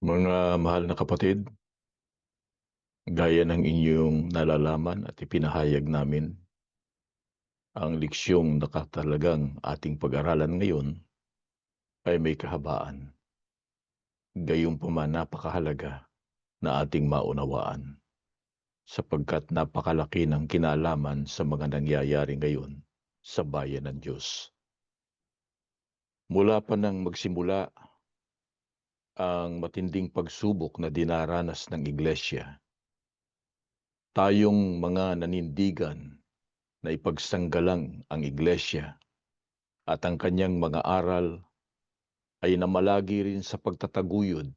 Mga mahal na kapatid, gaya ng inyong nalalaman at ipinahayag namin, ang leksyong nakatalagang ating pag-aralan ngayon ay may kahabaan. Gayunpaman napakahalaga na ating maunawaan sapagkat napakalaki ng kinalaman sa mga nangyayari ngayon sa bayan ng Diyos. Mula pa nang magsimula ang matinding pagsubok na dinaranas ng Iglesia, tayong mga nanindigan na ipagsanggalang ang Iglesia at ang kanyang mga aral ay namalagi rin sa pagtataguyod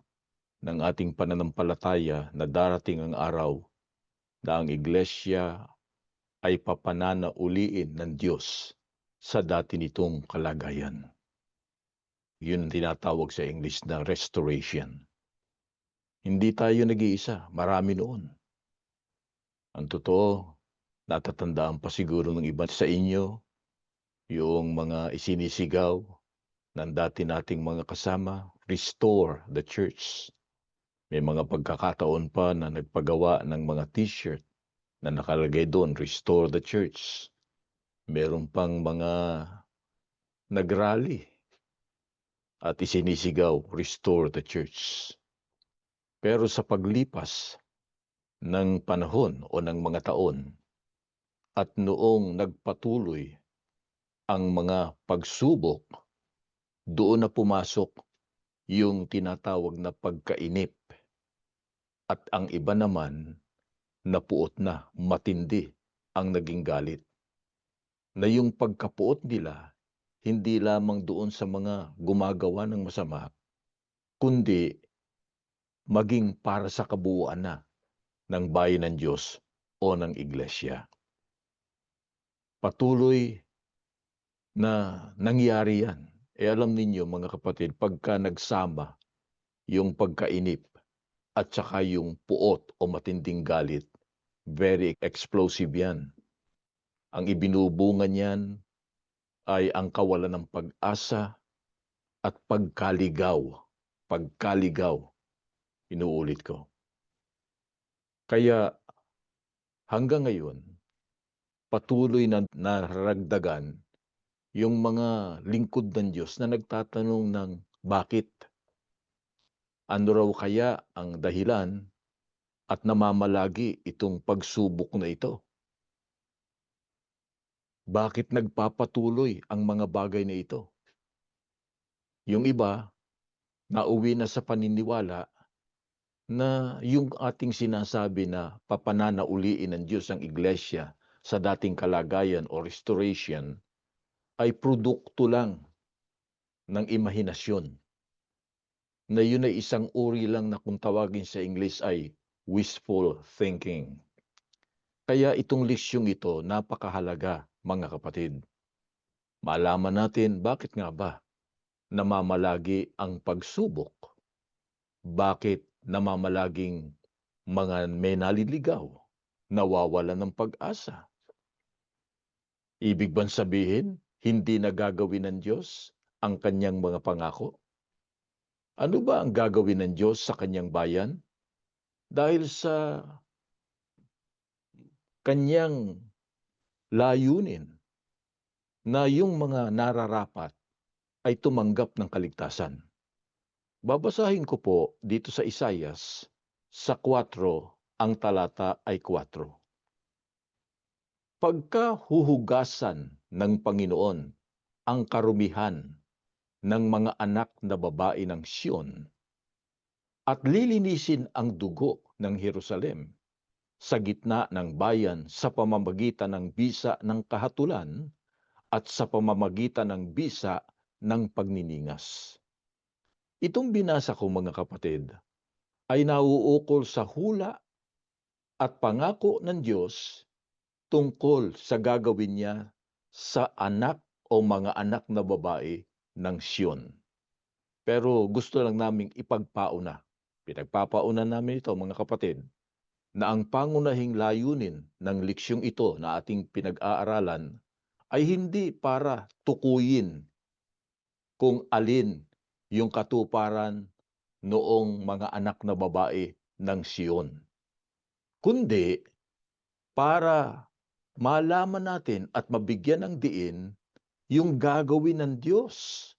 ng ating pananampalataya na darating ang araw na ang Iglesia ay papananauliin ng Diyos sa dati nitong kalagayan. Yun ang tinatawag sa English na restoration. Hindi tayo nag-iisa, marami noon. Ang totoo, natatandaan pa siguro ng iba sa inyo yung mga isinisigaw ng dati nating mga kasama, restore the church. May mga pagkakataon pa na nagpagawa ng mga t-shirt na nakalagay doon, restore the church. Meron pang mga nagrally at isinisigaw, restore the church. Pero sa paglipas ng panahon o ng mga taon at noong nagpatuloy ang mga pagsubok, doon na pumasok yung tinatawag na pagkainip. At ang iba naman, napuot na, matindi ang naging galit. Na yung pagkapuot nila, hindi lamang doon sa mga gumagawa ng masama, kundi maging para sa kabuuan na ng bayan ng Diyos o ng Iglesia. Patuloy na nangyari yan. Alam ninyo mga kapatid, pagka nagsama yung pagkainip at saka yung puot o matinding galit, very explosive yan. Ang ibinubunga niyan ay ang kawalan ng pag-asa at pagkaligaw. Pagkaligaw, inuulit ko. Kaya hanggang ngayon, patuloy na naragdagan yung mga lingkod ng Diyos na nagtatanong ng bakit? Ano raw kaya ang dahilan at namamalagi itong pagsubok na ito? Bakit nagpapatuloy ang mga bagay na ito? Yung iba, nauwi na sa paniniwala na yung ating sinasabi na papananauliin ng Diyos ang Iglesia sa dating kalagayan o restoration ay produkto lang ng imahinasyon. Na yun ay isang uri lang na kung tawagin sa English ay wishful thinking. Kaya itong leksyong ito napakahalaga mga kapatid. Malaman natin bakit nga ba namamalagi ang pagsubok. Bakit namamalaging mga may naliligaw, nawawalan ng pag-asa. Ibig bang sabihin, hindi na gagawin ng Diyos ang kanyang mga pangako? Ano ba ang gagawin ng Diyos sa kanyang bayan? Dahil sa kanyang layunin na yung mga nararapat ay tumanggap ng kaligtasan. Babasahin ko po dito sa Isaias sa 4, ang talata ay 4. Pagkahuhugasan ng Panginoon ang karumihan ng mga anak na babae ng Siyon at lilinisin ang dugo ng Jerusalem sa gitna ng bayan sa pamamagitan ng bisa ng kahatulan at sa pamamagitan ng bisa ng pagniningas. Itong binasa ko mga kapatid ay nauukol sa hula at pangako ng Diyos tungkol sa gagawin niya sa anak o mga anak na babae ng Siyon. Pero gusto lang naming ipagpauna, pinagpapauna namin ito mga kapatid, na ang pangunahing layunin ng leksyong ito na ating pinag-aaralan ay hindi para tukuyin kung alin yung katuparan noong mga anak na babae ng Siyon, kundi para malaman natin at mabigyan ng diin yung gagawin ng Diyos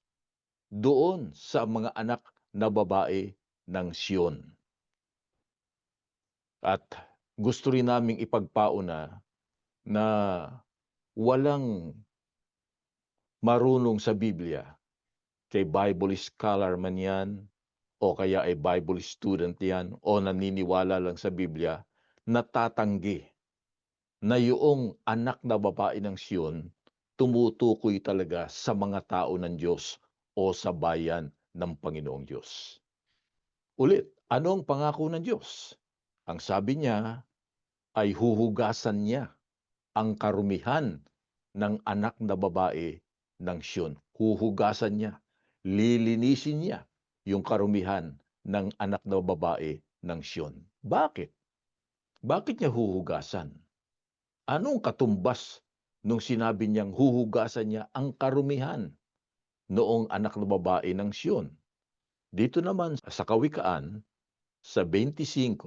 doon sa mga anak na babae ng Siyon. At gusto rin naming ipagpauna na walang marunong sa Biblia, kay Bible scholar man yan, o kaya ay Bible student yan, o naniniwala lang sa Biblia, natatanggi na yung anak na babae ng Siyon tumutukoy talaga sa mga tao ng Diyos o sa bayan ng Panginoong Diyos. Ulit, anong pangako ng Diyos? Ang sabi niya ay huhugasan niya ang karumihan ng anak na babae ng Siyon. Huhugasan niya, lilinisin niya yung karumihan ng anak na babae ng Siyon. Bakit? Bakit niya huhugasan? Anong katumbas nung sinabi niyang huhugasan niya ang karumihan noong anak na babae ng Siyon? Dito naman sa Kawikaan, sa 25,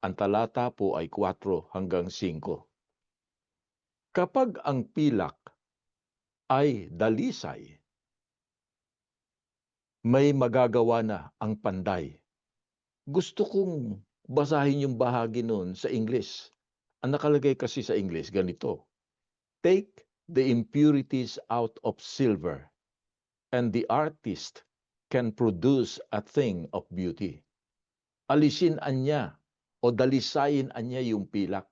ang talata po ay 4 hanggang 5. Kapag ang pilak ay dalisay, may magagawa na ang panday. Gusto kong basahin yung bahagi nun sa English. Ang nakalagay kasi sa English, ganito: Take the impurities out of silver, and the artist can produce a thing of beauty. Alisin anya o dalisayin anya yung pilak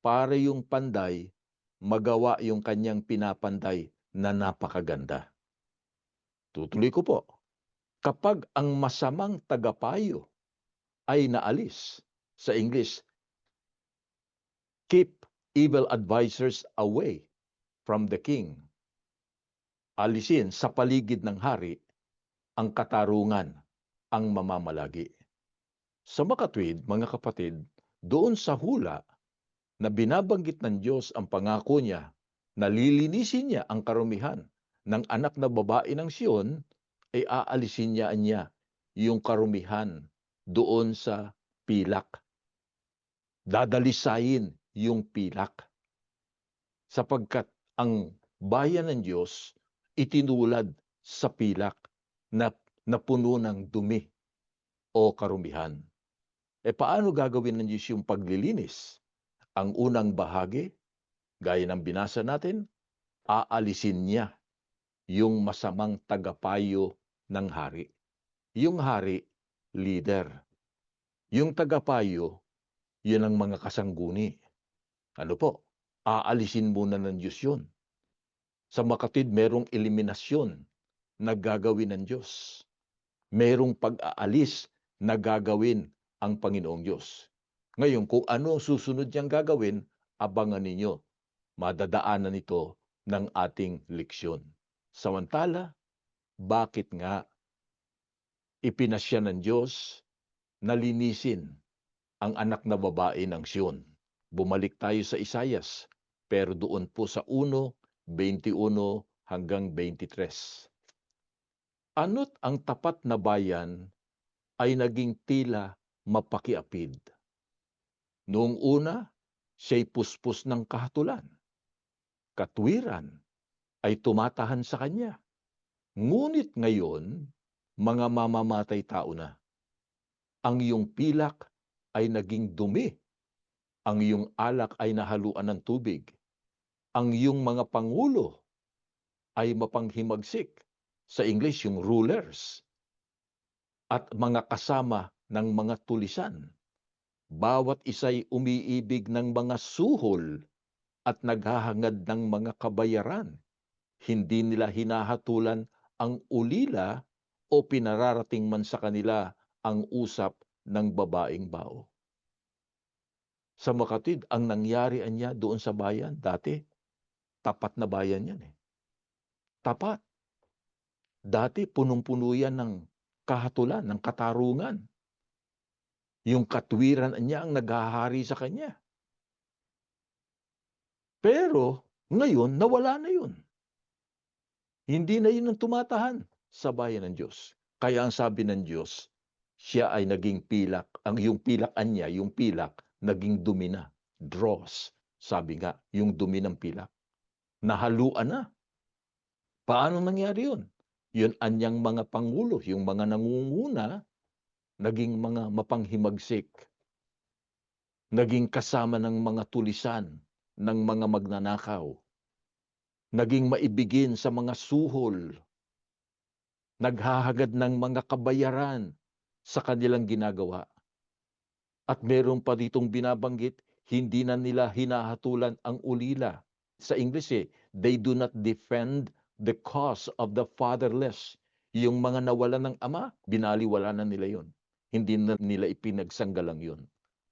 para yung panday magawa yung kanyang pinapanday na napakaganda. Tutuloy ko po. Kapag ang masamang tagapayo ay naalis, sa English, keep evil advisers away from the king. Alisin sa paligid ng hari ang katarungan, ang mamamalagi. Sa makatwid, mga kapatid, doon sa hula na binabanggit ng Diyos ang pangako niya na lilinisin niya ang karumihan ng anak na babae ng Siyon, ay aalisin niya yung karumihan doon sa pilak. Dadalisayin yung pilak. Sapagkat ang bayan ng Diyos itinulad sa pilak na puno ng dumi o karumihan. Paano gagawin ng Diyos yung paglilinis? Ang unang bahagi, gaya ng binasa natin, aalisin niya yung masamang tagapayo ng hari. Yung hari, leader. Yung tagapayo, yun ang mga kasangguni. Ano po? Aalisin muna ng Diyos yun. Sa makatid, merong eliminasyon na gagawin ng Diyos. Merong pag-aalis na gagawin ang Panginoong Diyos. Ngayon, kung ano susunod niyang gagawin, abangan ninyo. Madadaanan ito ng ating leksyon. Samantala, bakit nga ipinasya ng Diyos na linisin ang anak na babae ng Siyon? Bumalik tayo sa Isayas, pero doon po sa 1:21 hanggang 23. Ano't ang tapat na bayan ay naging tila mapakiapid. Noong una, siya'y puspos ng kahatulan. Katwiran ay tumatahan sa kanya. Ngunit ngayon, mga mamamatay tao na. Ang iyong pilak ay naging dumi. Ang iyong alak ay nahaluan ng tubig. Ang iyong mga pangulo ay mapanghimagsik. Sa English, yung rulers. At mga kasama ng mga tulisan. Bawat isa'y umiibig ng mga suhol at naghahangad ng mga kabayaran. Hindi nila hinahatulan ang ulila o pinararating man sa kanila ang usap ng babaeng bao. Sa makatid, ang nangyari niya doon sa bayan, dati, tapat na bayan yan eh. Tapat. Dati, punong-puno yan ng kahatulan, ng katarungan. Yung katwiran niya ang naghahari sa kanya. Pero, ngayon, nawala na yun. Hindi na yun ang tumatahan sa bayan ng Diyos. Kaya ang sabi ng Diyos, siya ay naging pilak. Yung pilakan niya, yung pilak, naging dumi na. Dross, sabi nga, yung dumi ng pilak. Nahaluan na. Paano nangyari yun? Yun anyang mga pangulo, yung mga nangunguna, naging mga mapanghimagsik, naging kasama ng mga tulisan, ng mga magnanakaw, naging maibigin sa mga suhol, naghahagad ng mga kabayaran sa kanilang ginagawa. At meron pa ditong binabanggit, hindi na nila hinahatulan ang ulila. Sa English they do not defend the cause of the fatherless. Yung mga nawalan ng ama, binaliwala na nila yon. Hindi na nila ipinagsanggalang yon.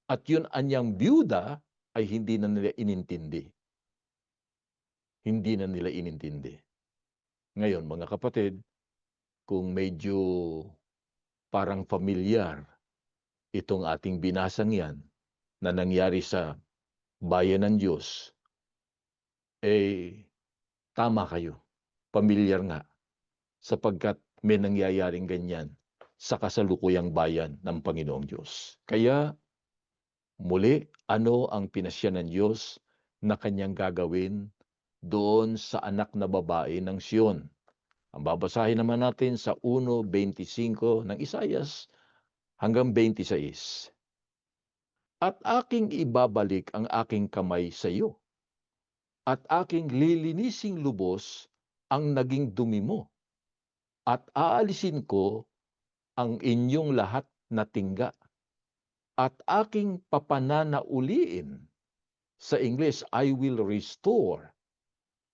At yun anyang byuda ay hindi na nila inintindi. Hindi na nila inintindi. Ngayon, mga kapatid, kung medyo parang familiar itong ating binasang yan na nangyari sa bayan ng Diyos, tama kayo. Pamilyar nga sapagkat may nangyayaring ganyan sa kasalukuyang bayan ng Panginoong Diyos. Kaya muli, ano ang pinasya ng Diyos na kanyang gagawin doon sa anak na babae ng Siyon? Ang babasahin naman natin sa 1:25 ng Isaias hanggang 26. At aking ibabalik ang aking kamay sa iyo, at aking lilinising lubos ang naging dumi mo, at aalisin ko ang inyong lahat na tingga, at aking papananauliin, sa English, I will restore,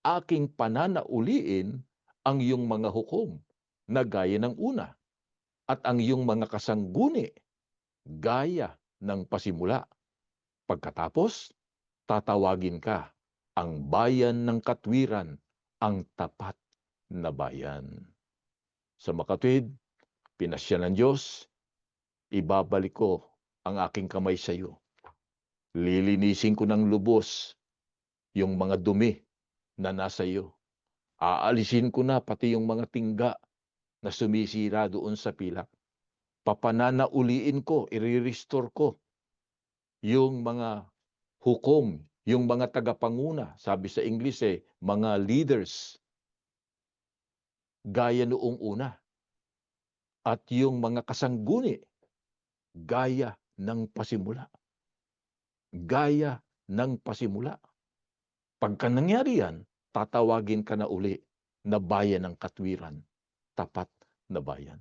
aking pananauliin ang iyong mga hukom na gaya ng una, at ang iyong mga kasangguni gaya ng pasimula. Pagkatapos, tatawagin ka ang bayan ng katwiran, ang tapat na bayan. Sa makatwid, pinasya ng Diyos, ibabalik ko ang aking kamay sa iyo. Lilinisin ko ng lubos yung mga dumi na nasa iyo. Aalisin ko na pati yung mga tingga na sumisira doon sa pilak. Papananauliin ko, i-restore ko yung mga hukom, yung mga tagapanguna, sabi sa English mga leaders, gaya noong una. At yung mga kasangguni, gaya ng pasimula. Gaya ng pasimula. Pagka nangyari yan, tatawagin ka na uli na bayan ng katwiran, tapat na bayan.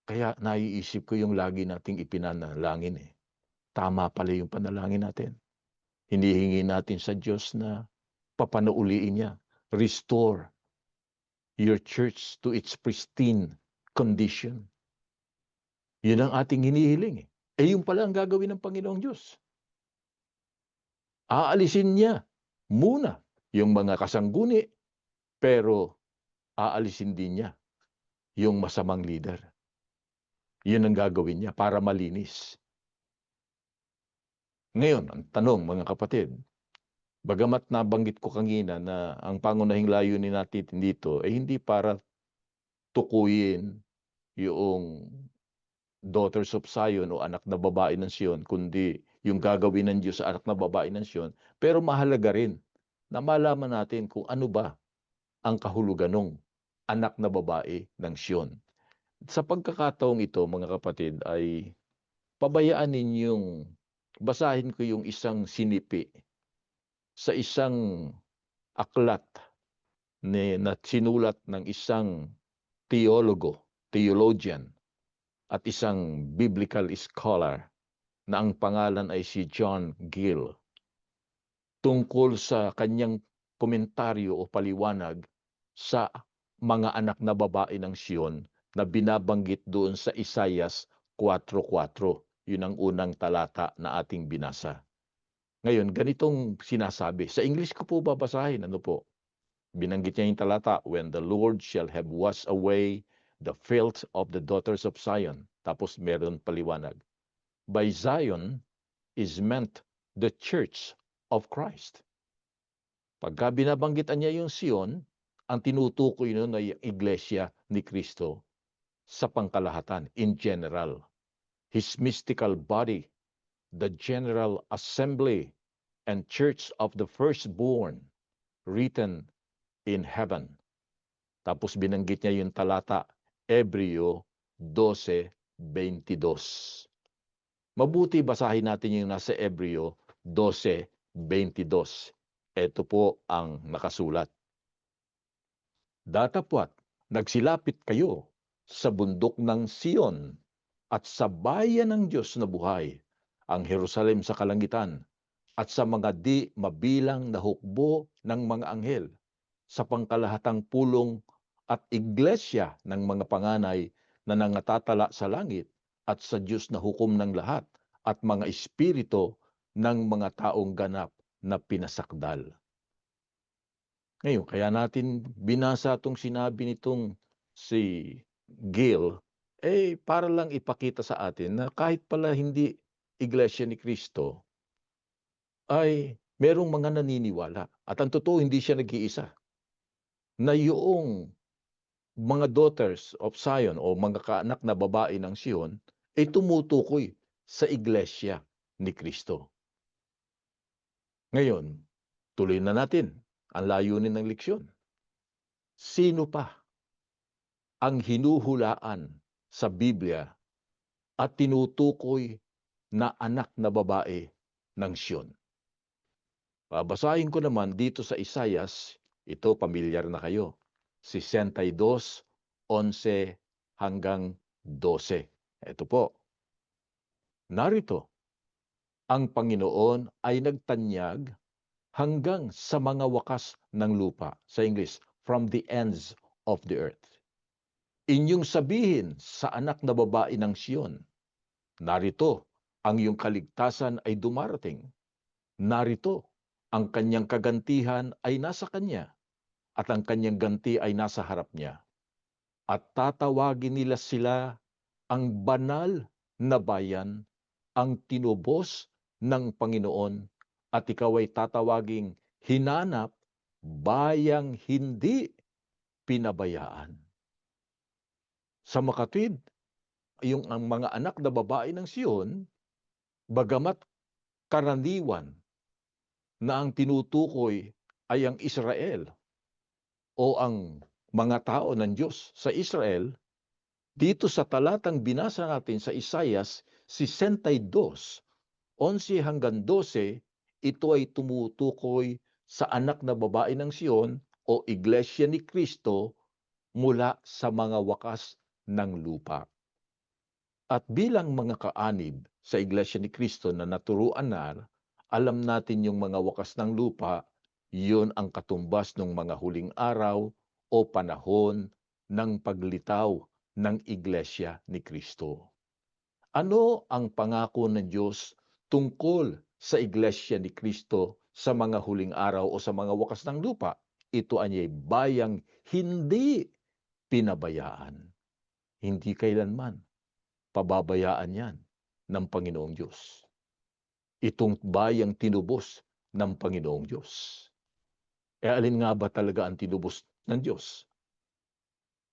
Kaya naiisip ko yung lagi nating ipinanalangin Tama pala yung panalangin natin. Hinihingi natin sa Diyos na papanauliin niya. Restore your church to its pristine condition. Yun ang ating hinihiling yung pala ang gagawin ng Panginoong Diyos. Aalisin niya muna yung mga kasangguni, pero aalisin din niya yung masamang leader. Yun ang gagawin niya para malinis. Ngayon, ang tanong mga kapatid, bagamat nabanggit ko kanina na ang pangunahing layunin natin dito ay hindi para tukuyin yung daughters of Zion o anak na babae ng Sion, kundi yung gagawin ng Diyos sa anak na babae ng Sion. Pero mahalaga rin na malaman natin kung ano ba ang kahulugan ng anak na babae ng Sion. Sa pagkakataong ito, mga kapatid, ay pabayaan ninyong basahin ko yung isang sinipi sa isang aklat na sinulat ng isang theologian, at isang biblical scholar na ang pangalan ay si John Gill, tungkol sa kanyang komentaryo o paliwanag sa mga anak na babae ng Sion na binabanggit doon sa Isaias 4:4. Yun ang unang talata na ating binasa. Ngayon, ganitong sinasabi. Sa English ko po babasahin. Ano po? Binanggit niya yung talata, when the Lord shall have washed away the filth of the daughters of Zion. Tapos meron paliwanag. By Zion is meant the church of Christ. Pagka binabanggitan niya yung Sion, ang tinutukoy nun ay iglesia ni Kristo sa pangkalahatan, in general. His mystical body, the General Assembly, and Church of the Firstborn, written in heaven. Tapos binanggit niya yung talata, Hebreo 12:22. Mabuti basahin natin yung nasa Hebreo 12:22. Ito po ang nakasulat. Datapwat, nagsilapit kayo sa bundok ng Sion at sa bayan ng Diyos na buhay, ang Jerusalem sa kalangitan, at sa mga di mabilang na hukbo ng mga anghel, sa pangkalahatang pulong at iglesia ng mga panganay na nangatatala sa langit, at sa Diyos na hukom ng lahat, at mga espiritu ng mga taong ganap na pinasakdal. Ngayon, kaya natin binasa itong sinabi nitong si Gil, para lang ipakita sa atin na kahit pala hindi Iglesia ni Cristo, ay merong mga naniniwala. At ang totoo, hindi siya nag-iisa. Na yung mga daughters of Zion o mga kaanak na babae ng Sion ay tumutukoy sa Iglesia ni Cristo. Ngayon, tuloy na natin ang layunin ng leksyon. Sino pa ang hinuhulaan sa Biblia at tinutukoy na anak na babae ng Sion? Babasahin ko naman dito sa Isaias, ito pamilyar na kayo, 62:11 hanggang 12. Ito po. Narito, ang Panginoon ay nagtanyag hanggang sa mga wakas ng lupa. Sa English, from the ends of the earth. Inyong sabihin sa anak na babae ng Sion, narito, ang iyong kaligtasan ay dumarating. Narito, ang kanyang kagantihan ay nasa kanya, at ang kanyang ganti ay nasa harap niya. At tatawagin nila sila ang banal na bayan, ang tinubos ng Panginoon, at ikaw ay tatawaging hinanap, bayang hindi pinabayaan. Sa makatwid, yung ang mga anak na babae ng Sion, bagamat karaniwan na ang tinutukoy ay ang Israel o ang mga tao ng Diyos sa Israel, dito sa talatang binasa natin sa Isaias 62:11 hanggang 12, ito ay tumutukoy sa anak na babae ng Sion o Iglesia ni Cristo mula sa mga wakas ng lupa. At bilang mga kaanib sa Iglesia ni Cristo na naturuan na, alam natin yung mga wakas ng lupa, yun ang katumbas ng mga huling araw o panahon ng paglitaw ng Iglesia ni Cristo. Ano ang pangako ng Diyos tungkol sa Iglesia ni Cristo sa mga huling araw o sa mga wakas ng lupa? Ito ay bayang hindi pinabayaan. Hindi kailanman pababayaan yan ng Panginoong Diyos. Itong bayang tinubos ng Panginoong Diyos. Alin nga ba talaga ang tinubos ng Diyos?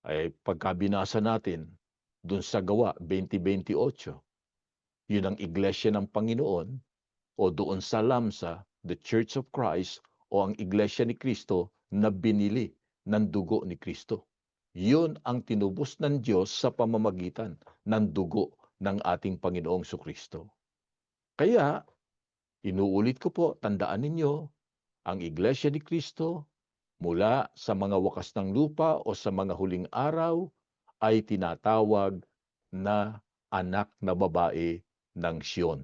Ay pagkabinasa natin dun sa Gawa 20:28, yun ang Iglesia ng Panginoon, o doon sa Lamsa, the Church of Christ, o ang Iglesia ni Cristo na binili ng dugo ni Cristo. Yun ang tinubos ng Diyos sa pamamagitan ng dugo ng ating Panginoong Sukristo. Kaya, inuulit ko po, tandaan ninyo, ang Iglesia ni Cristo mula sa mga wakas ng lupa o sa mga huling araw ay tinatawag na anak na babae ng Sion.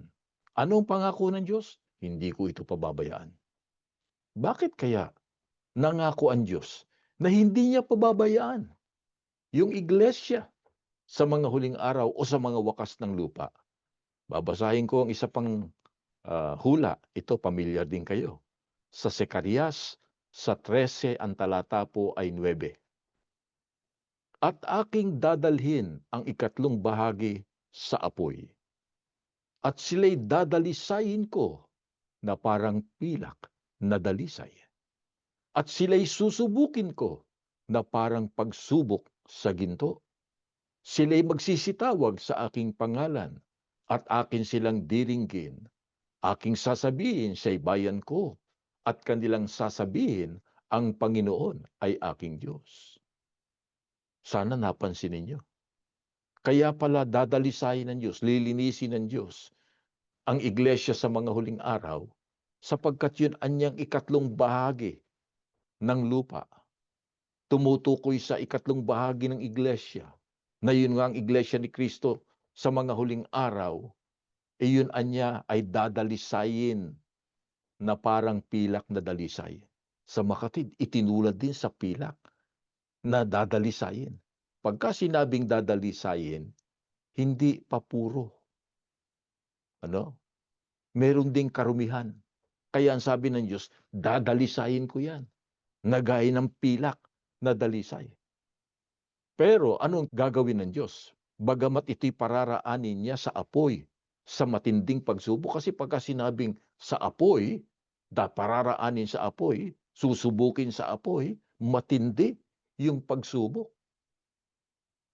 Anong pangako ng Diyos? Hindi ko ito pababayaan. Bakit kaya nangako ang Diyos na hindi niya pababayaan yung iglesia sa mga huling araw o sa mga wakas ng lupa? Babasahin ko ang isa pang hula. Ito, pamilyar din kayo. Sa Zacarias, sa 13, ang talata po ay 9. At aking dadalhin ang ikatlong bahagi sa apoy, at sila'y dadalisayin ko na parang pilak na dalisay. At sila'y susubukin ko na parang pagsubok sa ginto. Sila'y magsisitawag sa aking pangalan at akin silang diringgin. Aking sasabihin siya'y bayan ko, at kanilang sasabihin, ang Panginoon ay aking Diyos. Sana napansin ninyo. Kaya pala dadalisayin ng Diyos, lilinisin ng Diyos ang iglesia sa mga huling araw, sapagkat yun anyang ikatlong bahagi ng lupa. Tumutukoy sa ikatlong bahagi ng iglesia, na yun nga ang iglesia ni Kristo sa mga huling araw, yun anya ay dadalisayin na parang pilak na dalisay. Sa makatid, itinulad din sa pilak na dadalisayin. Pagka sinabing dadalisayin, hindi pa puro. Meron ding karumihan. Kaya ang sabi ng Diyos, dadalisayin ko yan. Nagaya ng pilak na dalisay. Pero anong gagawin ng Diyos? Bagamat ito'y pararaanin niya sa apoy, sa matinding pagsubok. Kasi pagka sinabing sa apoy, pararaanin sa apoy, susubukin sa apoy, matindi yung pagsubok.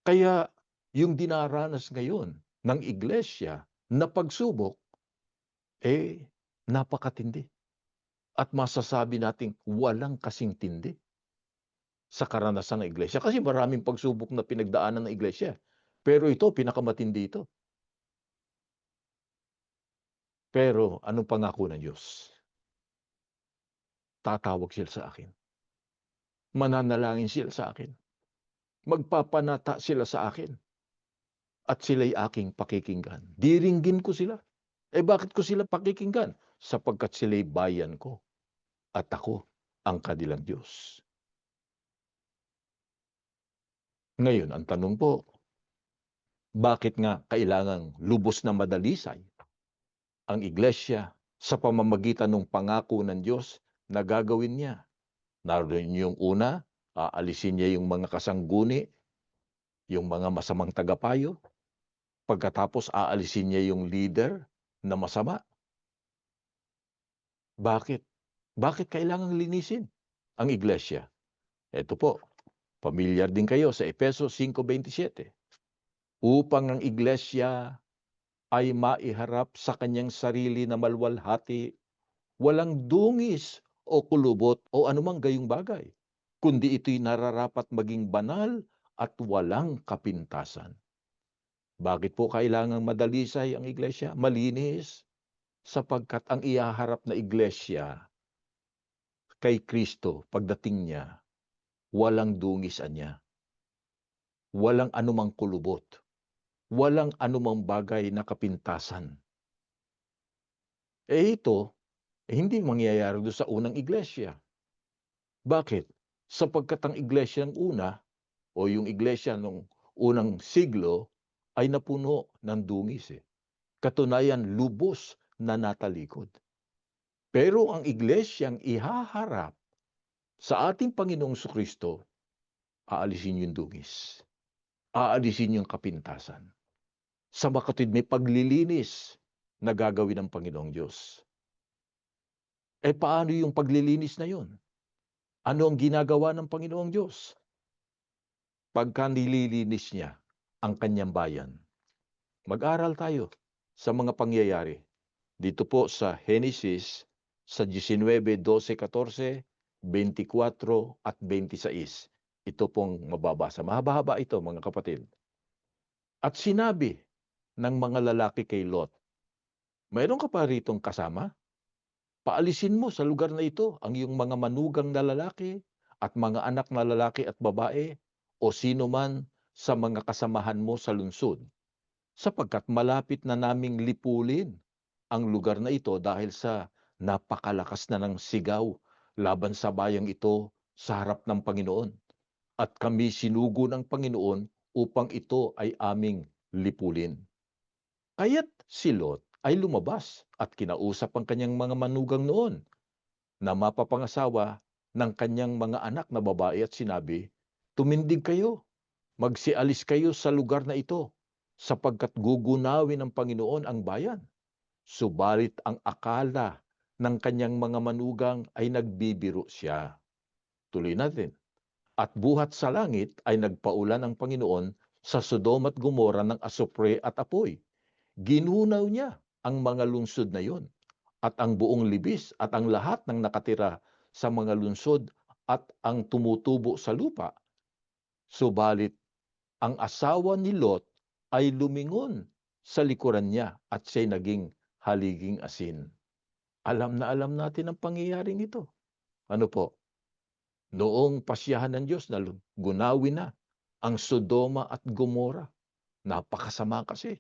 Kaya yung dinaranas ngayon ng iglesia na pagsubok, napakatindi. At masasabi nating walang kasing tindi sa karanasan ng iglesia. Kasi maraming pagsubok na pinagdaanan ng iglesia. Pero ito, pinakamatindi ito. Pero anong pangako ng Diyos? Tatawag sila sa akin. Mananalangin sila sa akin. Magpapanata sila sa akin. At sila'y aking pakikinggan. Diringgin ko sila. Bakit ko sila pakikinggan? Sapagkat sila'y bayan ko. At ako ang kanilang Diyos. Ngayon, ang tanong po, bakit nga kailangang lubos na madalisay ang iglesia sa pamamagitan ng pangako ng Diyos na gagawin niya? Naroon yung una, aalisin niya yung mga kasangguni, yung mga masamang tagapayo. Pagkatapos, aalisin niya yung leader na masama. Bakit? Bakit kailangang linisin ang iglesia? Ito po, pamilyar din kayo sa Efesos 5:27. Upang ang iglesia ay maiharap sa kanyang sarili na malwalhati, walang dungis o kulubot o anumang gayong bagay, kundi ito'y nararapat maging banal at walang kapintasan. Bakit po kailangang madalisay ang iglesia? Malinis, sapagkat ang ihaharap na iglesia kay Kristo pagdating niya, walang dungis niya, walang anumang kulubot, walang anumang bagay na kapintasan. Ito, hindi mangyayari doon sa unang iglesia. Bakit? Sapagkat ang iglesia ng una o yung iglesia ng unang siglo ay napuno ng dungis. Katunayan, lubos na natalikod. Pero ang iglesyang ihaharap sa ating Panginoong Kristo, aalisin yung dungis. Aalisin yung kapintasan. Sa makatid may paglilinis na gagawin ng Panginoong Diyos. Paano yung paglilinis na yun? Ano ang ginagawa ng Panginoong Diyos? Pagka nililinis niya ang kanyang bayan. Mag-aral tayo sa mga pangyayari. Dito po sa Genesis, sa 19, 12, 14, 24 at 26. Ito pong mababasa. Mahaba-haba ito, mga kapatid. At sinabi ng mga lalaki kay Lot, mayroon ka pa ritong kasama? Paalisin mo sa lugar na ito ang iyong mga manugang na lalaki at mga anak na lalaki at babae o sino man sa mga kasamahan mo sa lungsod, sapagkat malapit na naming lipulin ang lugar na ito dahil sa napakalakas na ng sigaw laban sa bayang ito sa harap ng Panginoon. At kami sinugo ng Panginoon upang ito ay aming lipulin. Kaya't si Lot ay lumabas at kinausap ang kanyang mga manugang noon na mapapangasawa ng kanyang mga anak na babae at sinabi, tumindig kayo, magsialis kayo sa lugar na ito, sapagkat gugunawin ng Panginoon ang bayan. Subalit ang akala ng kanyang mga manugang ay nagbibiro siya. Tuloy natin. At buhat sa langit ay nagpaulan ang Panginoon sa Sodom at Gomora ng asupre at apoy. ginunaw niya ang mga lungsod na yon at ang buong libis at ang lahat ng nakatira sa mga lungsod at ang tumutubo sa lupa. Subalit ang asawa ni Lot ay lumingon sa likuran niya at siya'y naging haliging asin. Alam na alam natin ang pangyayaring ito. Ano po? Noong pasyahan ng Diyos na gunawin na ang Sodoma at Gomora. Napakasama kasi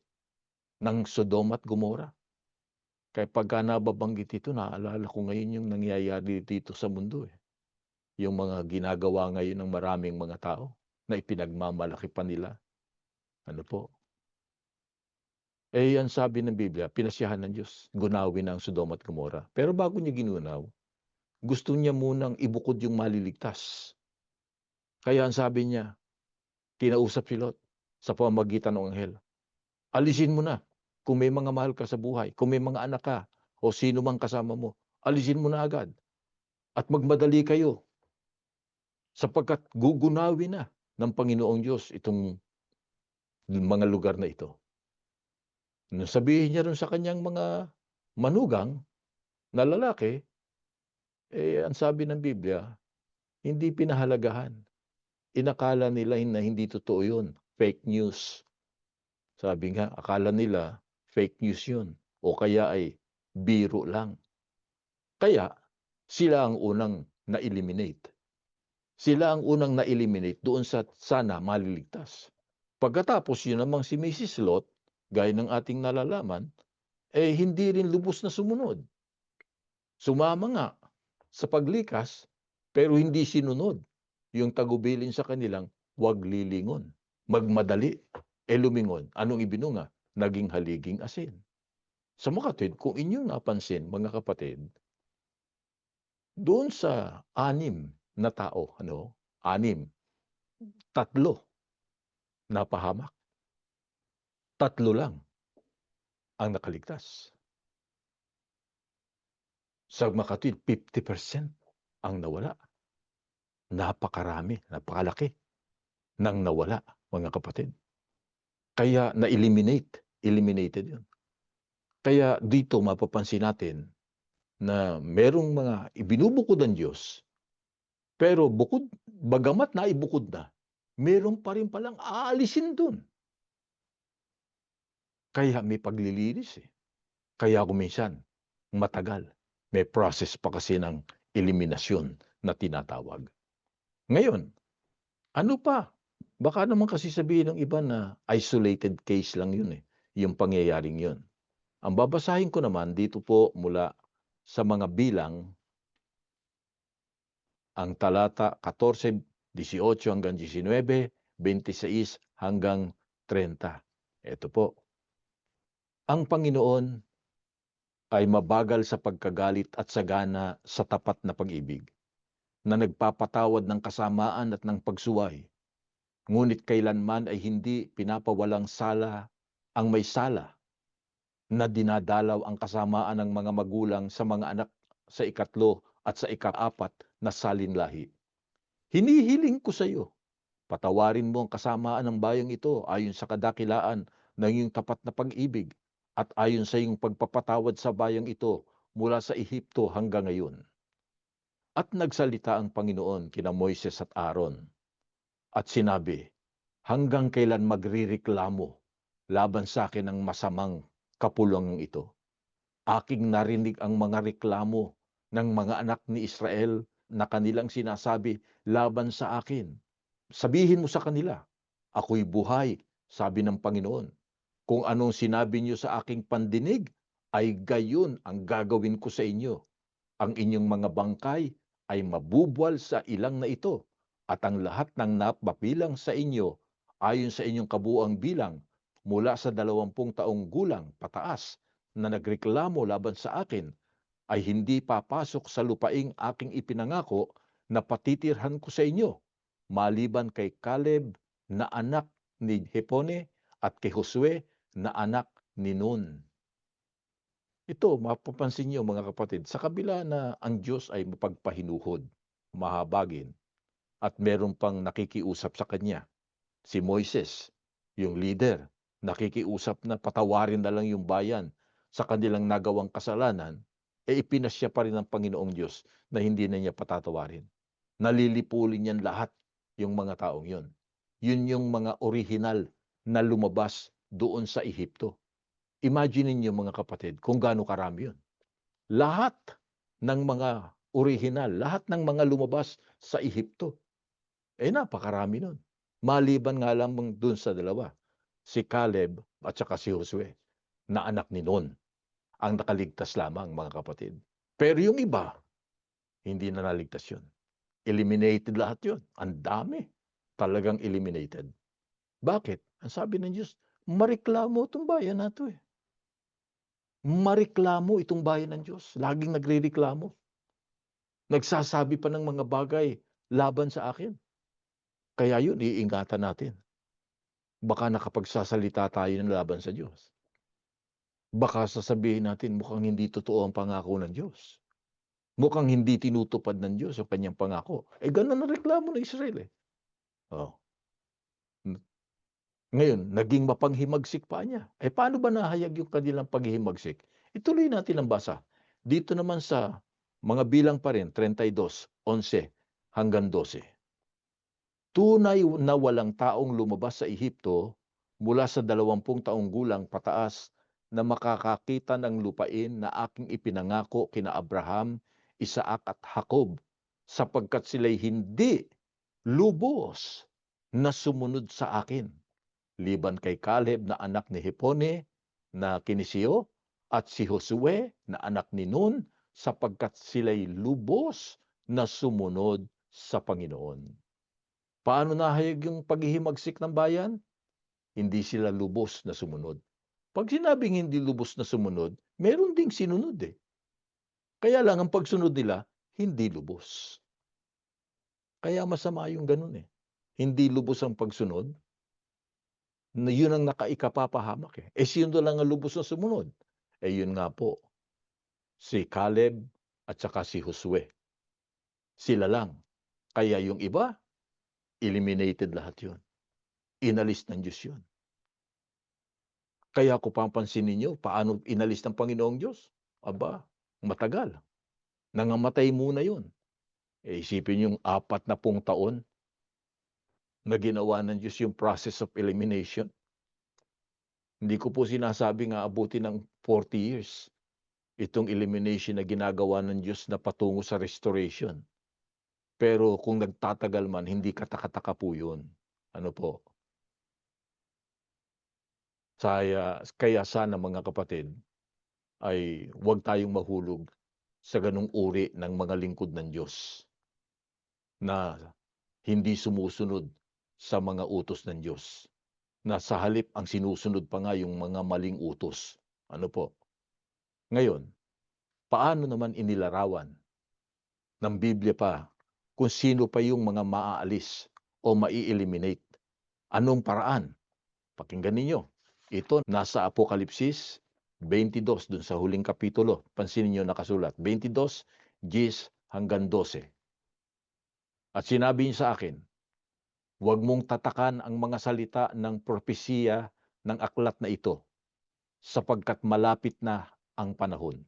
ng Sodoma at Gomora. Kaya pagka nababanggit ito, naalala ko ngayon yung nangyayari dito sa mundo. Yung mga ginagawa ngayon ng maraming mga tao na ipinagmamalaki pa nila. Ano po? Yan sabi ng Biblia, pinasyahan ng Diyos, gunawin ang Sodoma at Gomora. Pero bago niya ginunaw, gusto niya munang ibukod yung maliligtas. Kaya ang sabi niya, kinausap si Lot sa pamamagitan ng anghel. Alisin mo na kung may mga mahal ka sa buhay, kung may mga anak ka, o sino mang kasama mo, alisin mo na agad. At magmadali kayo sapagkat gugunawin na ng Panginoong Diyos itong mga lugar na ito. Nung sabihin niya rin sa kanyang mga manugang na lalaki, ang sabi ng Biblia, hindi pinahalagahan. Inakala nila na hindi totoo yun. Fake news. Sabi nga, akala nila fake news yun. O kaya ay biro lang. Kaya, sila ang unang na-eliminate. Sila ang unang na-eliminate doon sa sana maliligtas. Pagkatapos yun namang si Mrs. Lot, gaya ng ating nalalaman, hindi rin lubos na sumunod. Sumama nga sa paglikas, pero hindi sinunod yung tagubilin sa kanilang wag lilingon. Magmadali, lumingon. Anong ibinunga? Naging haliging asin. Sa mga kapatid, kung inyong napansin, mga kapatid, doon sa 6 na tao, 6, 3 napahamak. 3 lang ang nakaligtas. Sa makatwid, 50% ang nawala. Napakarami, napakalaki ng nawala, mga kapatid. Kaya eliminated yun. Kaya dito mapapansin natin na merong mga ibinubukod ng Diyos, pero bagamat na ibukod na, meron pa rin palang aalisin dun. Kaya may paglilinis Kaya kuminsan, matagal. May process pa kasi ng eliminasyon na tinatawag. Ngayon, ano pa? Baka naman kasi sabihin ng iba na isolated case lang yun yung pangyayaring yun. Ang babasahin ko naman dito po mula sa mga bilang, ang talata 14, 18 hanggang 19, 26 hanggang 30. Ito po. Ang Panginoon ay mabagal sa pagkagalit at sagana sa tapat na pag-ibig, na nagpapatawad ng kasamaan at ng pagsuway. Ngunit kailanman ay hindi pinapawalang sala ang may sala, na dinadalaw ang kasamaan ng mga magulang sa mga anak sa 3 at sa 4 na salinlahi. Hinihiling ko sa iyo, patawarin mo ang kasamaan ng bayang ito ayon sa kadakilaan ng iyong tapat na pag-ibig at ayon sa iyong pagpapatawad sa bayang ito mula sa Ehipto hanggang ngayon. At nagsalita ang Panginoon kina Moises at Aaron at sinabi, hanggang kailan magrireklamo laban sa akin ang masamang kapulungang ito? Aking narinig ang mga reklamo ng mga anak ni Israel na kanilang sinasabi laban sa akin. Sabihin mo sa kanila, ako'y buhay, sabi ng Panginoon. Kung anong sinabi niyo sa aking pandinig, ay gayon ang gagawin ko sa inyo. Ang inyong mga bangkay ay mabubuwal sa ilang na ito, at ang lahat ng napabilang sa inyo, ayon sa inyong kabuuang bilang, mula sa 20 taong gulang pataas, na nagreklamo laban sa akin, ay hindi papasok sa lupaing aking ipinangako na patitirhan ko sa inyo, maliban kay Caleb na anak ni Jepone at kay Josue na anak ni Nun. Ito, mapapansin niyo mga kapatid, sa kabila na ang Diyos ay mapagpahinuhod, mahabagin, at meron pang nakikiusap sa kanya, si Moises, yung leader, nakikiusap na patawarin na lang yung bayan sa kanilang nagawang kasalanan, ipinasya pa rin ng Panginoong Diyos na hindi na niya patatawarin. Nalilipulin niyan lahat yung mga taong yun. Yun yung mga orihinal na lumabas doon sa Ehipto. Imagine niyo mga kapatid kung gaano karami yun. Lahat ng mga orihinal, lahat ng mga lumabas sa Ehipto, napakarami nun. Maliban nga lamang dun sa dalawa, si Caleb at saka si Josue, na anak ni Nun, ang nakaligtas lamang mga kapatid. Pero yung iba, hindi na naligtas yun. Eliminated lahat yun. Ang dami. Talagang eliminated. Bakit? Ang sabi ng Diyos, mareklamo itong bayan na ito eh. Mareklamo itong bayan ng Diyos. Laging nagrereklamo. Nagsasabi pa ng mga bagay laban sa akin. Kaya yun, iingatan natin. Baka nakapagsasalita tayo ng laban sa Diyos. Baka sasabihin natin mukhang hindi totoo ang pangako ng Diyos. Mukhang hindi tinutupad ng Diyos ang kanyang pangako. Ganun ang reklamo ng Israel eh. Oh. Ngayon, naging mapanghimagsik pa niya. Paano ba nahayag yung kanilang paghihimagsik? Ituloy natin ang basa. Dito naman sa mga bilang pa rin, 32:11 hanggang 12. Tunay na walang taong lumabas sa Ehipto mula sa 20 taong gulang pataas na makakakita ng lupain na aking ipinangako kina Abraham, Isaac at Jacob, sapagkat sila'y hindi lubos na sumunod sa akin. Liban kay Caleb na anak ni Jepone na kinisiyo at si Josue na anak ni Nun, sapagkat sila'y lubos na sumunod sa Panginoon. Paano nahayag yung paghihimagsik ng bayan? Hindi sila lubos na sumunod. Pag sinabing hindi lubos na sumunod, meron ding sinunod eh. Kaya lang ang pagsunod nila, hindi lubos. Kaya masama yung ganun eh. Hindi lubos ang pagsunod, na yun ang nakaikapapahamak eh. Sino lang ang lubos na sumunod? Yun nga po, si Caleb at saka si Josue. Sila lang. Kaya yung iba, eliminated lahat yun. Inalis ng Diyos yun. Kaya kung papansin ninyo, paano inalis ng Panginoong Diyos? Aba, matagal. Nangamatay muna yun. Isipin yung 40 taon na ginawa ng Diyos yung process of elimination. Hindi ko po sinasabi nga abuti ng 40 years. Itong elimination na ginagawa ng Diyos na patungo sa restoration. Pero kung nagtatagal man, hindi katakataka po yun. Ano po? Kaya sana mga kapatid, ay huwag tayong mahulog sa ganung uri ng mga lingkod ng Diyos na hindi sumusunod sa mga utos ng Diyos. Na sa halip ang sinusunod pa nga yung mga maling utos. Ano po? Ngayon, paano naman inilarawan ng Biblia pa kung sino pa yung mga maaalis o mai-eliminate? Anong paraan? Pakinggan ninyo. Ito nasa Apokalipsis 22 dun sa huling kapitulo. Pansinin niyo nakasulat. 22, 10 hanggang 12. At sinabi niya sa akin, huwag mong tatakan ang mga salita ng propesiya ng aklat na ito, sapagkat malapit na ang panahon.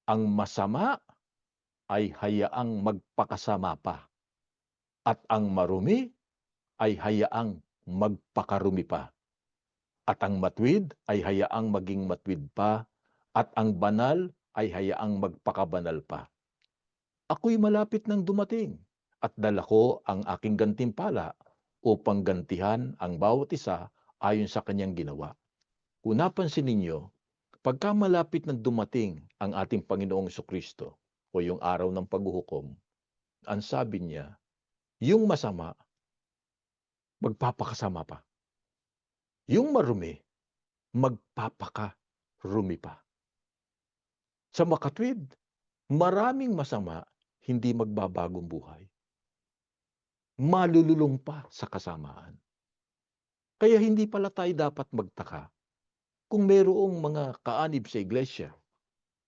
Ang masama ay hayaang magpakasama pa, at ang marumi ay hayaang magpakarumi pa, at ang matwid ay hayaang maging matwid pa, at ang banal ay hayaang magpakabanal pa. Ako'y malapit nang dumating, at dala ko ang aking gantimpala upang gantihan ang bawat isa ayon sa kanyang ginawa. Kung napansin ninyo, pagka malapit nang dumating ang ating Panginoong Jesucristo o yung araw ng paghuhukom, ang sabi niya, yung masama, magpapakasama pa. Yung marumi, magpapakarumi pa. Sa makatwid, maraming masama, hindi magbabagong buhay. Malululong pa sa kasamaan. Kaya hindi pala tayo dapat magtaka kung mayroong mga kaanib sa iglesia,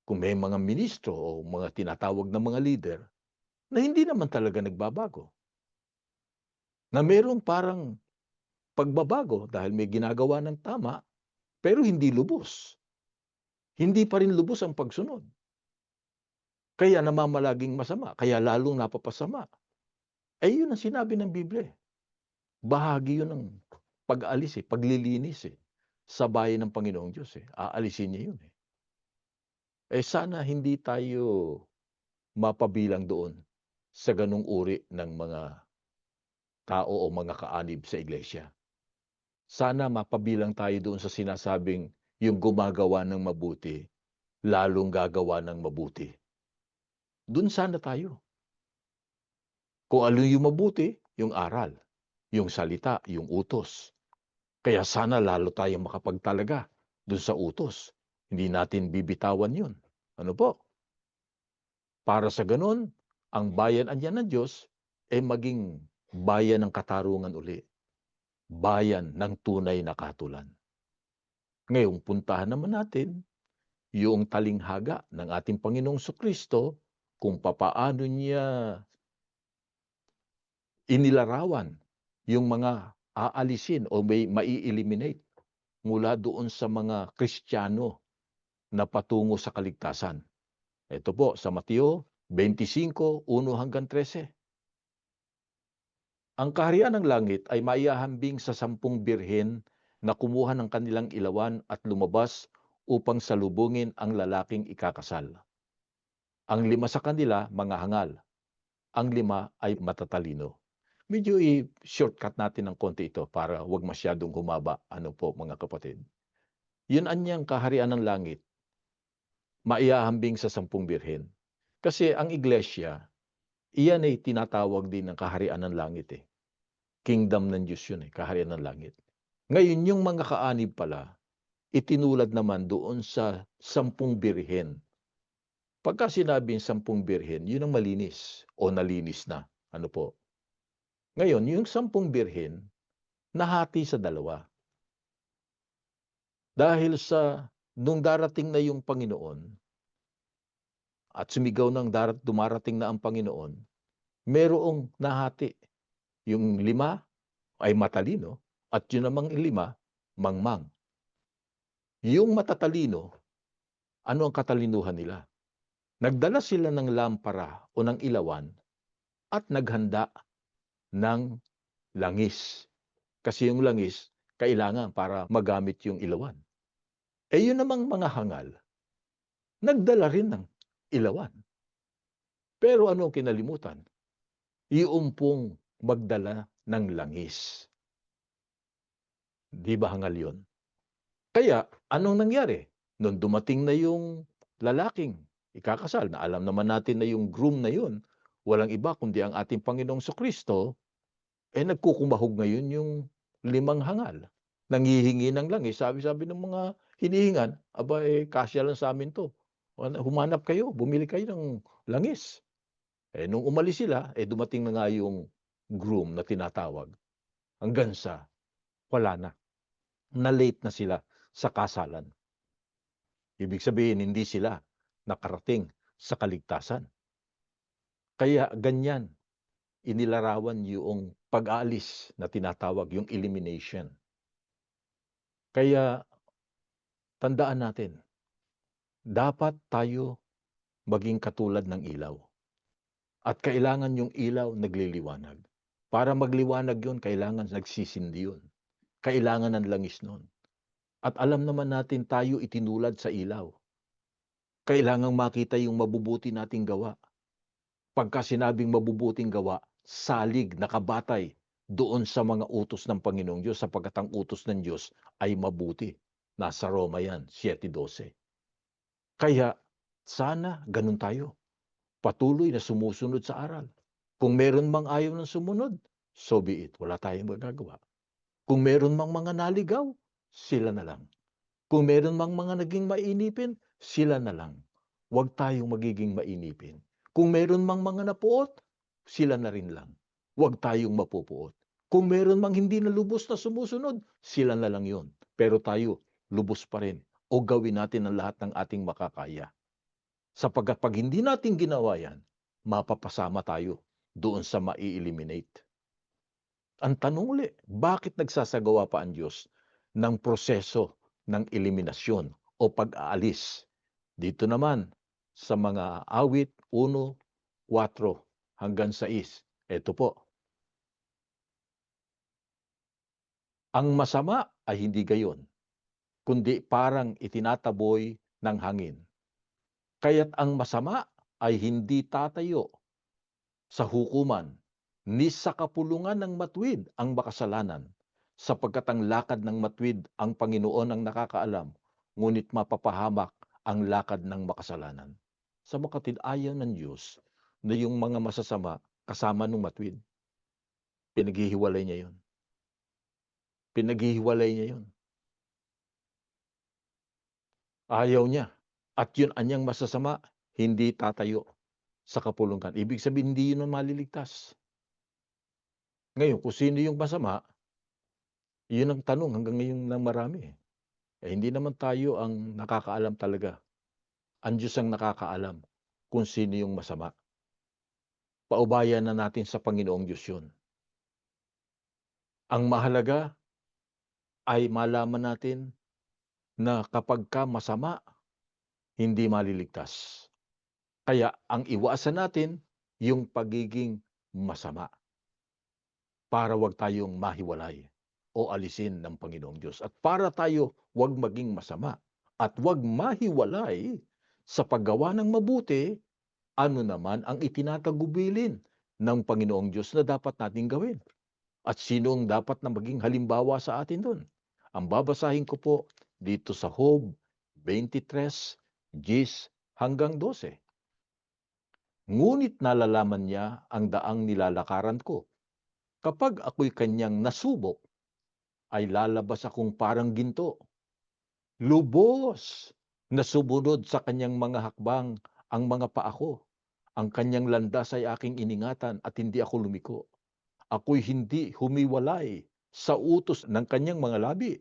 kung may mga ministro o mga tinatawag na mga leader na hindi naman talaga nagbabago. Na mayroong parang pagbabago dahil may ginagawa ng tama, pero hindi lubos. Hindi pa rin lubos ang pagsunod. Kaya namamalaging masama, kaya lalong napapasama. Yun ang sinabi ng Biblia, eh. Bahagi yun ng pag-aalis, paglilinis, sa bayan ng Panginoong Diyos, Aalisin niya yun, eh. Sana hindi tayo mapabilang doon sa ganung uri ng mga tao o mga kaanib sa iglesia. Sana mapabilang tayo doon sa sinasabing yung gumagawa ng mabuti, lalong gagawa ng mabuti. Doon sana tayo. Kung ano yung mabuti, yung aral, yung salita, yung utos. Kaya sana lalo tayong makapagtalaga doon sa utos. Hindi natin bibitawan yun. Ano po? Para sa ganun, ang bayan anyan ng Diyos ay maging bayan ng katarungan uli. Bayan ng tunay na katulan. Ngayon, puntahan naman natin yung talinghaga ng ating Panginoong Kristo kung papaano niya inilarawan yung mga aalisin o may mai-eliminate mula doon sa mga Kristiyano na patungo sa kaligtasan. Ito po sa Mateo 25:1-13. Ang kaharian ng langit ay maihahambing sa 10 birhen na kumuha ng kanilang ilawan at lumabas upang salubungin ang lalaking ikakasal. Ang 5 sa kanila mga hangal, ang 5 ay matatalino. Medyo i-shortcut natin ng konti ito para wag masyadong humaba. Ano po mga kapatid? Yun anyang kaharian ng langit, maihahambing sa 10 birhen. Kasi ang iglesia, iyan ay tinatawag din ng kaharian ng langit, eh. Kingdom ng Diyos yun, kaharian ng langit. Ngayon, yung mga kaanib pala, itinulad naman doon sa 10 birhen. Pagka sinabing 10 birhen, yun ang malinis o nalinis na. Ano po? Ngayon, yung 10 birhen, nahati sa 2. Dahil sa nung darating na yung Panginoon at sumigaw ng dumarating na ang Panginoon, merong nahati. Yung 5 ay matalino at yun namang 5, mangmang. Yung matatalino, ano ang katalinuhan nila? Nagdala sila ng lampara o ng ilawan at naghanda ng langis. Kasi yung langis, kailangan para magamit yung ilawan. Yun namang mga hangal, nagdala rin ng ilawan. Pero ano ang kinalimutan? Yung pong magdala ng langis. Di ba hangal yun? Kaya, anong nangyari? Nung dumating na yung lalaking ikakasal, na alam naman natin na yung groom na yun, walang iba kundi ang ating Panginoong Kristo, nagkukumahog ngayon yung 5 hangal. Nanghihingi ng langis. Sabi ng mga hinihingan, aba kasya lang sa amin to. Humanap kayo, bumili kayo ng langis. Nung umalis sila, dumating na nga yung groom na tinatawag. Hanggang sa wala na. Na-late na sila sa kasalan. Ibig sabihin, hindi sila nakarating sa kaligtasan. Kaya ganyan, inilarawan yung pag-aalis na tinatawag, yung elimination. Kaya tandaan natin, dapat tayo maging katulad ng ilaw. At kailangan yung ilaw nagliliwanag. Para magliwanag yun, kailangan nagsisindi yun. Kailangan ng langis nun. At alam naman natin tayo itinulad sa ilaw. Kailangang makita yung mabubuti nating gawa. Pagka sinabing mabubuting gawa, salig, nakabatay doon sa mga utos ng Panginoong Diyos, sapagkat ang utos ng Diyos ay mabuti. Nasa Roma yan, 7:12. Kaya sana ganun tayo. Patuloy na sumusunod sa aral. Kung meron mang ayaw ng sumunod, so be it. Wala tayong magagawa. Kung meron mang mga naligaw, sila na lang. Kung meron mang mga naging mainipin, sila na lang. Huwag tayong magiging mainipin. Kung meron mang mga napuot, sila na rin lang. Huwag tayong mapupuot. Kung meron mang hindi na lubos na sumusunod, sila na lang yon. Pero tayo, lubos pa rin. O gawin natin ang lahat ng ating makakaya. Sapagkat pag hindi natin ginawa yan, mapapasama tayo doon sa mai-eliminate. Ang tanong uli, bakit nagsasagawa pa ang Diyos ng proseso ng eliminasyon o pag-aalis? Dito naman sa mga awit 1:4 hanggang 6. Ito po, ang masama ay hindi gayon, kundi parang itinataboy ng hangin. Kaya't ang masama ay hindi tatayo sa hukuman, ni sa kapulungan ng matuwid ang makasalanan, sapagkat ang lakad ng matuwid ang Panginoon ang nakakaalam, ngunit mapapahamak ang lakad ng makasalanan. Sa makatid, ayaw ng Diyos na yung mga masasama kasama ng matuwid. Pinaghihiwalay niya yun. Pinaghihiwalay niya yun. Ayaw niya. At yun anyang masasama, hindi tatayo sa kapulungan. Ibig sabihin, hindi yun ang maliligtas. Ngayon, kung sino yung masama, yun ang tanong hanggang ngayon ng marami. Hindi naman tayo ang nakakaalam talaga. Ang Diyos ang nakakaalam kung sino yung masama. Paubayan na natin sa Panginoong Diyos yun. Ang mahalaga ay malaman natin na kapag ka masama, hindi maliligtas. Kaya ang iwasan natin yung pagiging masama para wag tayong mahiwalay o alisin ng Panginoong Diyos. At para tayo wag maging masama at wag mahiwalay sa paggawa ng mabuti, ano naman ang itinatagubilin ng Panginoong Diyos na dapat nating gawin? At sino ang dapat na maging halimbawa sa atin doon? Ang babasahin ko po dito sa Job 23:10-12. Ngunit nalalaman niya ang daang nilalakaran ko. Kapag ako'y kanyang nasubok, ay lalabas akong parang ginto. Lubos na sumunod sa kanyang mga hakbang ang mga paa ko. Ang kanyang landas ay aking iningatan at hindi ako lumiko. Ako'y hindi humiwalay sa utos ng kanyang mga labi.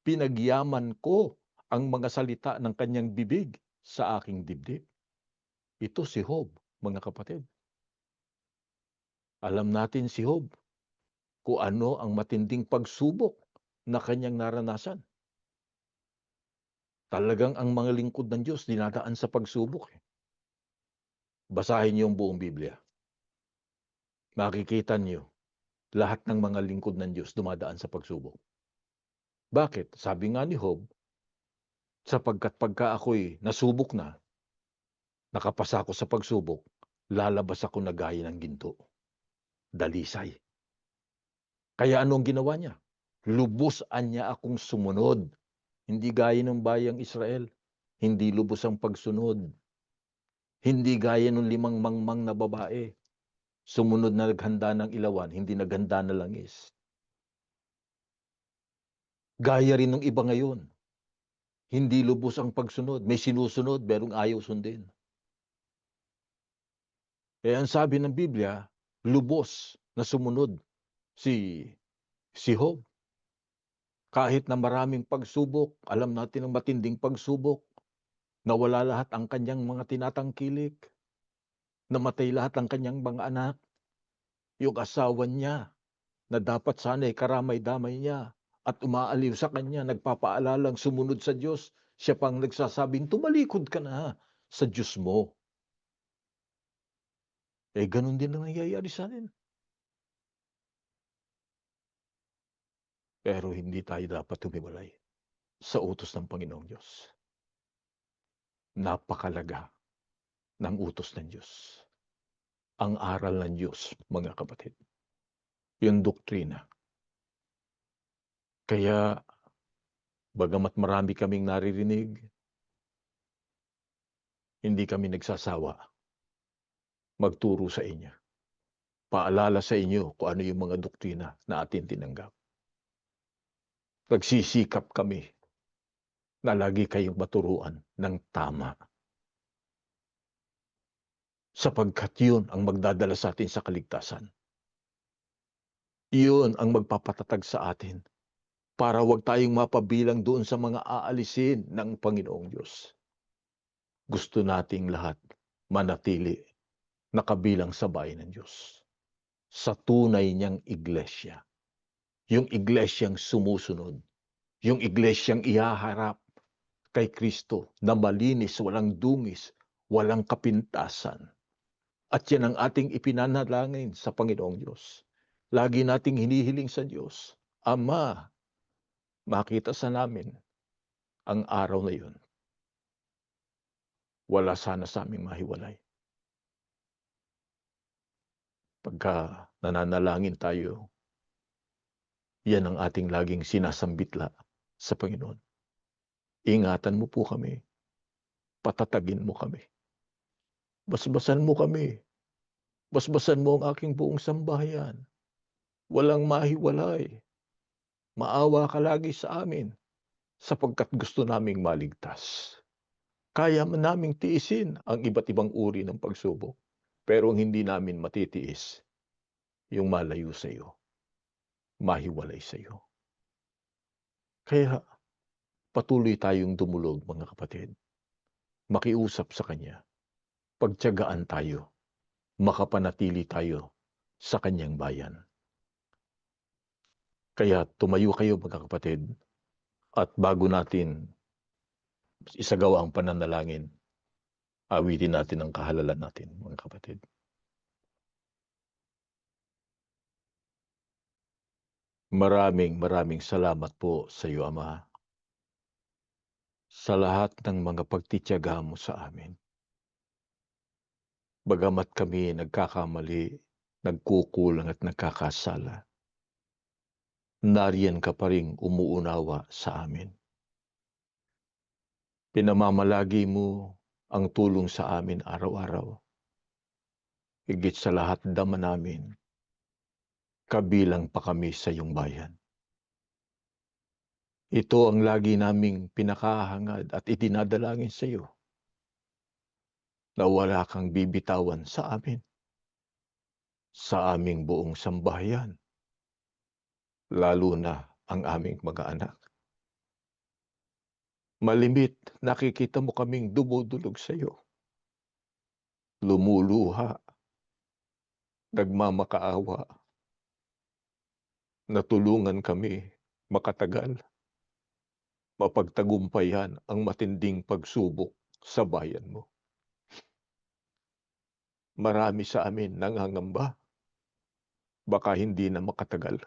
Pinagyaman ko ang mga salita ng kanyang bibig sa aking dibdib. Ito si Job, mga kapatid. Alam natin si Job kung ano ang matinding pagsubok na kanyang naranasan. Talagang ang mga lingkod ng Diyos dinadaan sa pagsubok. Basahin niyo yung buong Biblia. Makikita niyo lahat ng mga lingkod ng Diyos dumadaan sa pagsubok. Bakit? Sabi nga ni Job, sapagkat pagka ako'y nasubok na, nakapasa ako sa pagsubok, lalabas ako na gaya ng ginto. Dalisay. Kaya anong ginawa niya? Lubusan niya akong sumunod. Hindi gaya ng bayang Israel. Hindi lubos ang pagsunod. Hindi gaya ng 5 mangmang na babae. Sumunod na naghanda ng ilawan, hindi naghanda na langis. Gaya rin ng iba ngayon. Hindi lubos ang pagsunod. May sinusunod, merong ayaw sundin. Ang sabi ng Biblia, lubos na sumunod si Job. Kahit na maraming pagsubok, alam natin ang matinding pagsubok, nawala lahat ang kanyang mga tinatangkilik, namatay lahat ang kanyang mga anak, yung asawa niya na dapat sana'y karamay-damay niya at umaaliw sa kanya, nagpapaalalang sumunod sa Diyos, siya pang nagsasabing, tumalikod ka na sa Diyos mo. Ganun din ang nangyayari sa atin. Pero hindi tayo dapat humiwalay sa utos ng Panginoong Diyos. Napakalaga ng utos ng Diyos. Ang aral ng Diyos, mga kapatid. Yung doktrina. Kaya, bagamat marami kaming naririnig, hindi kami nagsasawa magturo sa inyo. Paalala sa inyo kung ano yung mga doktrina na atin tinanggap. Nagsisikap kami na lagi kayong maturuan ng tama. Sapagkat yun ang magdadala sa atin sa kaligtasan. Yun ang magpapatatag sa atin para wag tayong mapabilang doon sa mga aalisin ng Panginoong Diyos. Gusto nating lahat manatili nakabilang sa bayan ng Diyos, sa tunay niyang iglesia. yung iglesyang sumusunod, yung iglesyang ihaharap kay Kristo na malinis, walang dungis, walang kapintasan. At yan ang ating ipinanalangin sa Panginoong Diyos. Lagi nating hinihiling sa Diyos, Ama, makita sa namin ang araw na yun. Wala sana sa aming mahiwalay. Pagka nananalangin tayo, yan ang ating laging sinasambitla sa Panginoon. Ingatan mo po kami, patatagin mo kami, basbasan mo kami, basbasan mo ang aking buong sambahayan. Walang mahiwalay, maawa ka lagi sa amin, sapagkat gusto naming maligtas. Kaya man naming tiisin ang iba't ibang uri ng pagsubok, pero ang hindi namin matitiis, yung malayo sa iyo, mahiwalay sa iyo. Kaya patuloy tayong dumulog, mga kapatid, makiusap sa Kanya, pagtiyagaan tayo, makapanatili tayo sa Kanyang bayan. Kaya tumayo kayo, mga kapatid, at bago natin isagawa ang pananalangin, awitin natin ang kahalalan natin, mga kapatid. Maraming salamat po sa iyo, Ama, sa lahat ng mga pagtitiyaga mo sa amin. Bagamat kami nagkakamali, nagkukulang at nagkakasala, nariyan ka pa ring umuunawa sa amin. Pinamamalagi mo ang tulong sa amin araw-araw. Higit sa lahat, dama namin, kabilang pa kami sa iyong bayan. Ito ang lagi naming pinakahangad at itinadalangin sa iyo, na wala kang bibitawan sa amin, sa aming buong sambahayan, lalo na ang aming mga anak. Malimit, nakikita mo kaming dumudulog sa iyo, lumuluha, nagmamakaawa, natulungan kami makatagal, mapagtagumpayan ang matinding pagsubok sa bayan mo. Marami sa amin nangangamba, baka hindi na makatagal.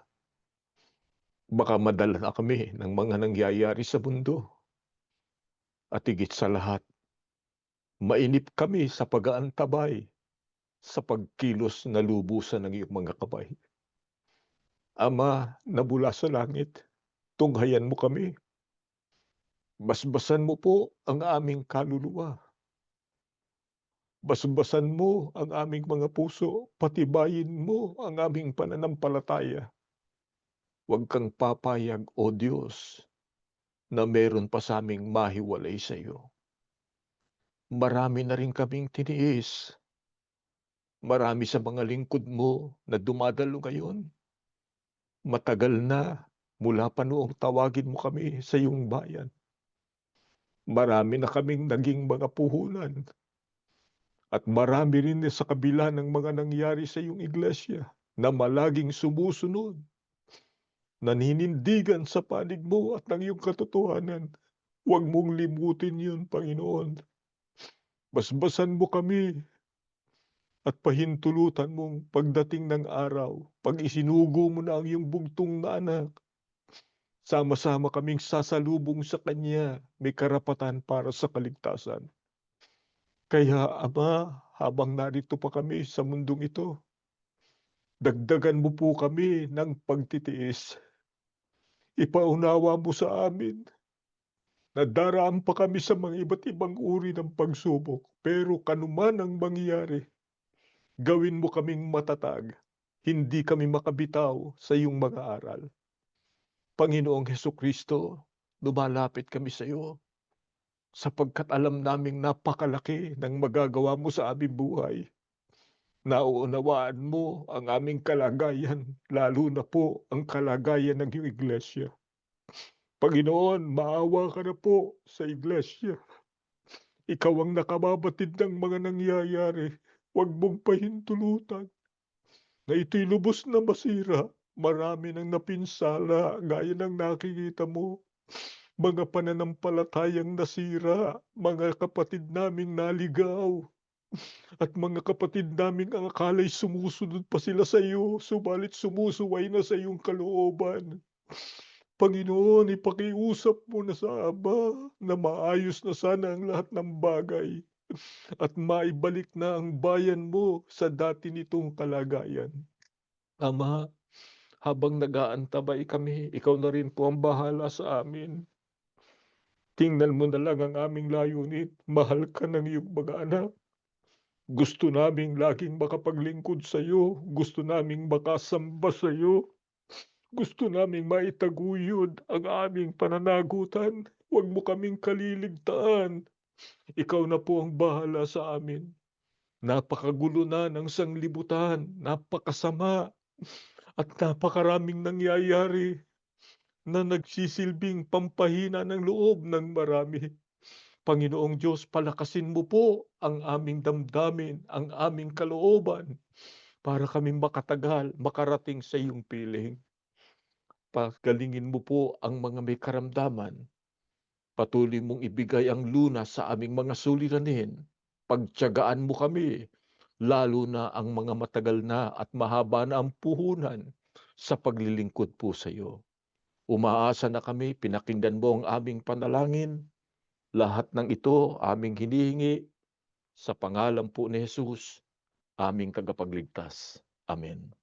Baka madala na kami ng mga nangyayari sa mundo. At higit sa lahat, mainip kami sa pag-aantabay, sa pagkilos na lubusan ng iyong mga kamay. Ama na mula sa langit, tunghayan mo kami. Basbasan mo po ang aming kaluluwa. Basbasan mo ang aming mga puso, patibayin mo ang aming pananampalataya. Huwag kang papayag, O Diyos, na meron pa sa aming mahiwalay sa iyo. Marami na rin kaming tiniis. Marami sa mga lingkod mo na dumadalo ngayon. Matagal na mula pa noong tawagin mo kami sa iyong bayan. Marami na kaming naging mga puhunan. At marami rin sa kabila ng mga nangyari sa iyong iglesia na malaging sumusunod, naninindigan sa panig mo at ng iyong katotohanan. Huwag mong limutin yun, Panginoon. Basbasan mo kami at pahintulutan mong pagdating ng araw, pag isinugo mo na ang iyong bugtong na anak, sama-sama kaming sasalubong sa Kanya, may karapatan para sa kaligtasan. Kaya, Ama, habang narito pa kami sa mundong ito, dagdagan mo po kami ng pagtitiis. Ipaunawa mo sa amin na daraan pa kami sa mga iba't ibang uri ng pagsubok, pero kanuman ang mangyari, gawin mo kaming matatag, hindi kami makabitaw sa iyong mga aral. Panginoong Hesukristo, lumalapit kami sa iyo sapagkat alam naming napakalaki ng magagawa mo sa aming buhay. Nauunawaan mo ang aming kalagayan, lalo na po ang kalagayan ng iyong iglesia. Panginoon, maawa ka na po sa iglesia. Ikaw ang nakababatid ng mga nangyayari. Huwag mong pahintulutan na ito'y lubos na masira. marami ng napinsala gaya ng nakikita mo. Mga pananampalatayang nasira, mga kapatid naming naligaw, at mga kapatid naming ang akala'y sumusunod pa sila sa iyo, subalit sumusuway na sa iyong kalooban. Panginoon, ipakiusap mo na sa Ama na maayos na sana ang lahat ng bagay at maibalik na ang bayan mo sa dati nitong kalagayan. Ama, habang nag-aantabay kami, ikaw na rin po ang bahala sa amin. Tingnan mo na lang ang aming layunin, mahal ka ng iyong mga anak. Gusto naming laging makapaglingkod sa iyo, gusto naming makasamba sa iyo, gusto naming maitaguyod ang aming pananagutan. Huwag mo kaming kaliligtaan. Ikaw na po ang bahala sa amin. Napakagulo na ng sanglibutan, napakasama, at napakaraming nangyayari na nagsisilbing pampahina ng loob ng marami. Panginoong Diyos, palakasin mo po ang aming damdamin, ang aming kalooban, para kaming makatagal, makarating sa iyong piling. Pagalingin mo po ang mga may karamdaman. Patuloy mong ibigay ang lunas sa aming mga suliranin. Pagtiyagaan mo kami, lalo na ang mga matagal na at mahaba na ang puhunan sa paglilingkod po sa iyo. Umaasa na kami, pinakinggan mo ang aming panalangin. Lahat ng ito aming hinihingi sa pangalan po ni Jesus, aming tagapagligtas. Amen.